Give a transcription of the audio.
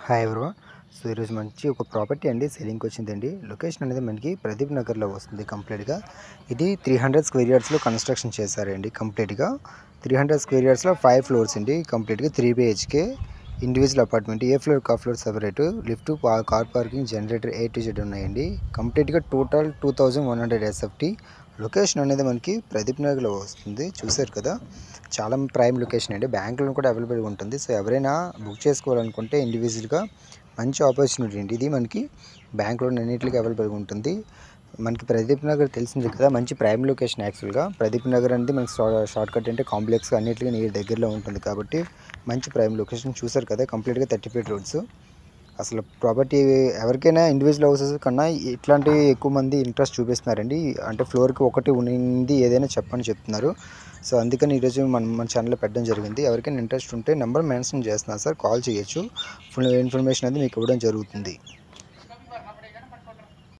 Hi everyone. So ఈరోజు మంచి ఒక ప్రాపర్టీ అండి సేలింగ్కి వచ్చిందండి. లొకేషన్ అనేది మనకి ప్రదీప్ నగర్లో వస్తుంది. కంప్లీట్గా ఇది 300 స్క్వేర్ యార్డ్స్లో కన్స్ట్రక్షన్ చేశారండి. కంప్లీట్గా 300 స్క్వేర్ యార్డ్స్లో 5 ఫ్లోర్స్ అండి. కంప్లీట్గా 3 BHK ఇండివిజువల్ అపార్ట్మెంట్. ఏ ఫ్లోర్ కా floor separate, lift, car parking, generator A to Z ఉన్నాయండి. కంప్లీట్గా టోటల్ 2100 SFT. లొకేషన్ అనేది మనకి ప్రదీప్ నగర్లో వస్తుంది. చూసారు కదా, చాలా ప్రైమ్ లొకేషన్ అండి. బ్యాంకులో కూడా అవైలబుల్గా ఉంటుంది. సో ఎవరైనా బుక్ చేసుకోవాలనుకుంటే ఇండివిజువల్గా మంచి ఆపర్చునిటీ అండి. ఇది మనకి బ్యాంకులో అన్నింటికి అవైలబుల్గా ఉంటుంది. మనకి ప్రదీప్ నగర్ తెలిసింది కదా, మంచి ప్రైమ్ లొకేషన్. యాక్చువల్గా ప్రదీప్ నగర్ అనేది మనకి షార్ట్ కట్ అంటే కాంప్లెక్స్ అన్నింటికి నీరు దగ్గరలో ఉంటుంది కాబట్టి మంచి ప్రైమ్ లొకేషన్. చూసారు కదా, కంప్లీట్గా 30 feet రోడ్స్. అసలు ప్రాపర్టీ ఎవరికైనా ఇండివిజువల్ హౌసెస్ కన్నా ఇట్లాంటివి ఎక్కువ మంది ఇంట్రెస్ట్ చూపిస్తున్నారండి. అంటే ఫ్లోర్కి ఒకటి ఉంది ఏదైనా చెప్పని చెప్తున్నారు. సో అందుకని ఈరోజు మన ఛానల్లో పెట్టడం జరిగింది. ఎవరికైనా ఇంట్రెస్ట్ ఉంటే నెంబర్ మెన్షన్ చేస్తున్నారు సార్, కాల్ చేయొచ్చు. ఫుల్ ఇన్ఫర్మేషన్ అనేది మీకు ఇవ్వడం జరుగుతుంది.